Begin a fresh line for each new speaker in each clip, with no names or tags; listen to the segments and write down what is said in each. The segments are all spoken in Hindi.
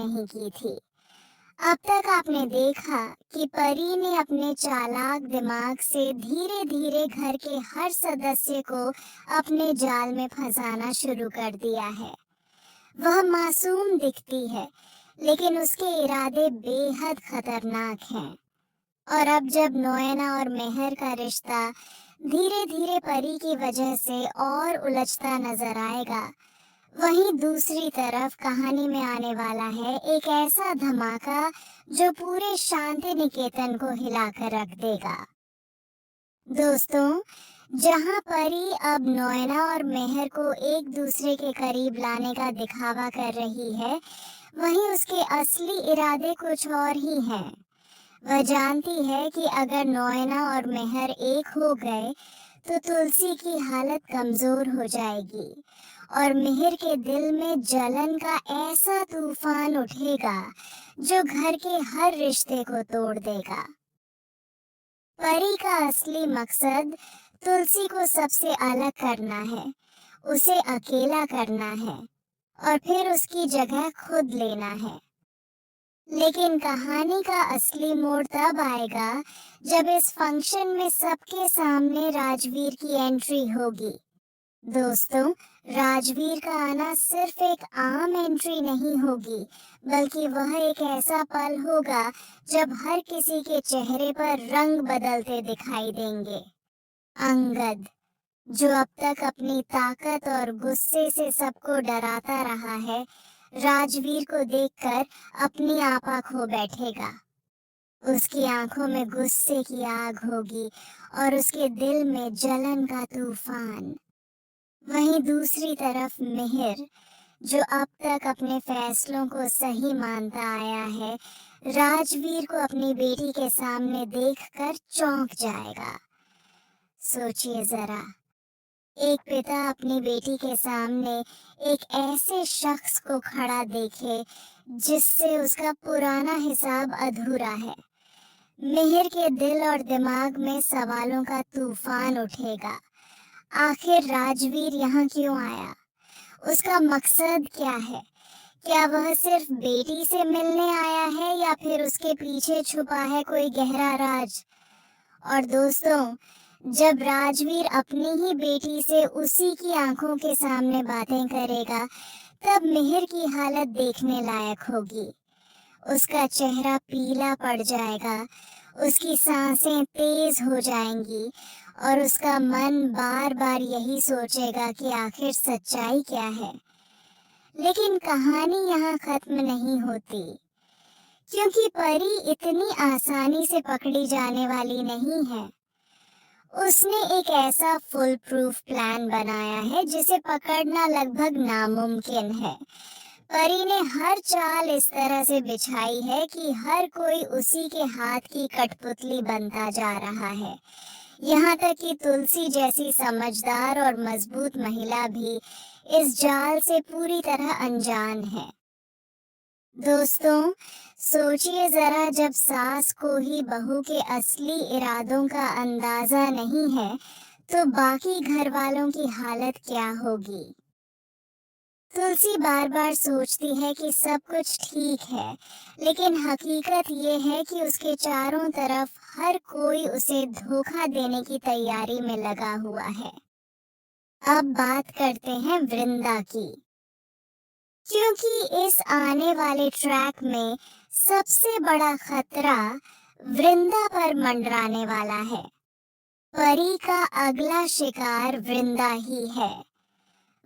नहीं की थी। अब तक आपने देखा कि परी ने अपने चालाक दिमाग से धीरे धीरे घर के हर सदस्य को अपने जाल में फंसाना शुरू कर दिया है। वह मासूम दिखती है, लेकिन उसके इरादे बेहद खतरनाक हैं। और अब जब नोएना और मेहर का रिश्ता धीरे धीरे परी की वजह से और उलझता नजर आएगा, वहीं दूसरी तरफ कहानी में आने वाला है एक ऐसा धमाका जो पूरे शांति निकेतन को हिलाकर रख देगा। दोस्तों, जहां परी अब नोएना और मेहर को एक दूसरे के करीब लाने का दिखावा कर रही है, वहीं उसके असली इरादे कुछ और ही हैं। वह जानती है कि अगर नोएना और मेहर एक हो गए तो तुलसी की हालत कमजोर हो जाएगी और मिहिर के दिल में जलन का ऐसा तूफान उठेगा जो घर के हर रिश्ते को तोड़ देगा। परी का असली मकसद तुलसी को सबसे अलग करना है, उसे अकेला करना है और फिर उसकी जगह खुद लेना है। लेकिन कहानी का असली मोड़ तब आएगा जब इस फंक्शन में सबके सामने राजवीर की एंट्री होगी। दोस्तों, राजवीर का आना सिर्फ एक आम एंट्री नहीं होगी, बल्कि वह एक ऐसा पल होगा जब हर किसी के चेहरे पर रंग बदलते दिखाई देंगे। अंगद, जो अब तक अपनी ताकत और गुस्से से सबको डराता रहा है, राजवीर को देखकर अपनी आपा खो बैठेगा। उसकी आंखों में गुस्से की आग होगी और उसके दिल में जलन का तूफान। वहीं दूसरी तरफ मिहिर, जो अब तक अपने फैसलों को सही मानता आया है, राजवीर को अपनी बेटी के सामने देखकर चौंक जाएगा। सोचिए जरा, एक पिता अपनी बेटी के सामने एक ऐसे शख्स को खड़ा देखे जिससे उसका पुराना हिसाब अधूरा है। मिहिर के दिल और दिमाग में सवालों का तूफान उठेगा। आखिर राजवीर यहाँ क्यों आया? उसका मकसद क्या है? क्या वह सिर्फ बेटी से मिलने आया है या फिर उसके पीछे छुपा है कोई गहरा राज? और दोस्तों, जब राजवीर अपनी ही बेटी से उसी की आंखों के सामने बातें करेगा, तब मिहिर की हालत देखने लायक होगी। उसका चेहरा पीला पड़ जाएगा, उसकी सांसें तेज हो जाएंगी और उसका मन बार बार यही सोचेगा कि आखिर सच्चाई क्या है। लेकिन कहानी यहाँ खत्म नहीं होती, क्योंकि परी इतनी आसानी से पकड़ी जाने वाली नहीं है। उसने एक ऐसा फुल प्रूफ प्लान बनाया है जिसे पकड़ना लगभग नामुमकिन है। परी ने हर चाल इस तरह से बिछाई है कि हर कोई उसी के हाथ की कठपुतली बनता जा रहा है। यहाँ तक कि तुलसी जैसी समझदार और मजबूत महिला भी इस जाल से पूरी तरह अनजान है। दोस्तों, सोचिए जरा, जब सास को ही बहू के असली इरादों का अंदाजा नहीं है, तो बाकी घर वालों की हालत क्या होगी? तुलसी बार बार सोचती है कि सब कुछ ठीक है, लेकिन हकीकत ये है कि उसके चारों तरफ हर कोई उसे धोखा देने की तैयारी में लगा हुआ है। अब बात करते हैं वृंदा की, क्योंकि इस आने वाले ट्रैक में सबसे बड़ा खतरा वृंदा पर मंडराने वाला है। परी का अगला शिकार वृंदा ही है।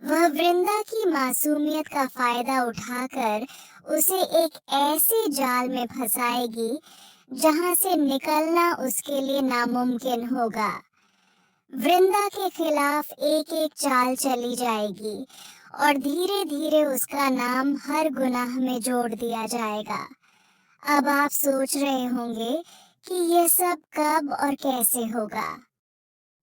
वह वृंदा की मासूमियत का फायदा उठाकर उसे एक ऐसे जाल में फंसाएगी जहां से निकलना उसके लिए नामुमकिन होगा। वृंदा के खिलाफ एक एक चाल चली जाएगी और धीरे धीरे उसका नाम हर गुनाह में जोड़ दिया जाएगा। अब आप सोच रहे होंगे कि ये सब कब और कैसे होगा।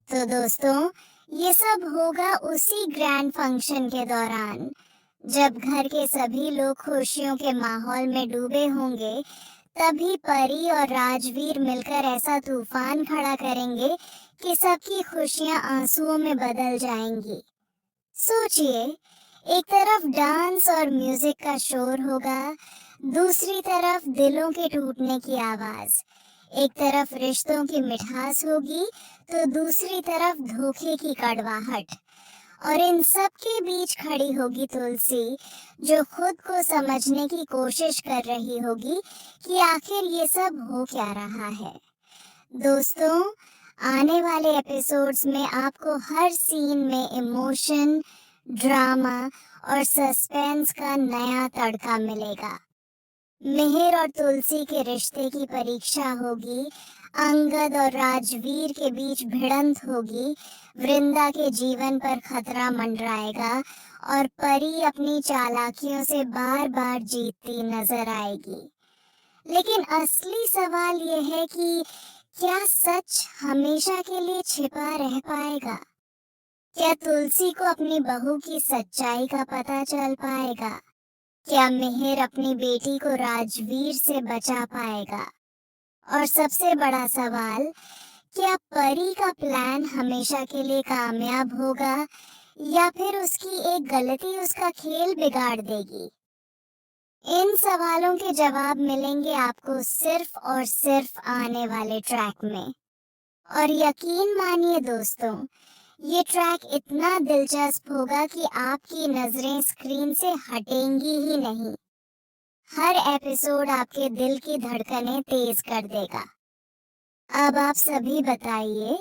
तो दोस्तों, ये सब होगा उसी ग्रैंड फंक्शन के दौरान, जब घर के सभी लोग खुशियों के माहौल में डूबे होंगे। तभी परी और राजवीर मिलकर ऐसा तूफान खड़ा करेंगे कि सबकी खुशियां आंसुओं में बदल जाएंगी। सोचिए, एक तरफ डांस और म्यूजिक का शोर होगा, दूसरी तरफ दिलों के टूटने की आवाज। एक तरफ रिश्तों की मिठास होगी तो दूसरी तरफ धोखे की कड़वाहट। और इन सब के बीच खड़ी होगी तुलसी, जो खुद को समझने की कोशिश कर रही होगी कि आखिर ये सब हो क्या रहा है। दोस्तों, आने वाले एपिसोड्स में आपको हर सीन में इमोशन, ड्रामा और सस्पेंस का नया तड़का मिलेगा। मिहिर और तुलसी के रिश्ते की परीक्षा होगी, अंगद और राजवीर के बीच भिड़ंत होगी, वृंदा के जीवन पर खतरा मंडराएगा और परी अपनी चालाकियों से बार बार जीतती नजर आएगी। लेकिन असली सवाल ये है कि क्या सच हमेशा के लिए छिपा रह पाएगा? क्या तुलसी को अपनी बहू की सच्चाई का पता चल पाएगा? क्या मिहिर अपनी बेटी को राजवीर से बचा पाएगा? और सबसे बड़ा सवाल, क्या परी का प्लान हमेशा के लिए कामयाब होगा या फिर उसकी एक गलती उसका खेल बिगाड़ देगी? इन सवालों के जवाब मिलेंगे आपको सिर्फ और सिर्फ आने वाले ट्रैक में। और यकीन मानिए दोस्तों, ये ट्रैक इतना दिलचस्प होगा कि आपकी नजरें स्क्रीन से हटेंगी ही नहीं। हर एपिसोड आपके दिल की धड़कनें तेज कर देगा। अब आप सभी बताइए,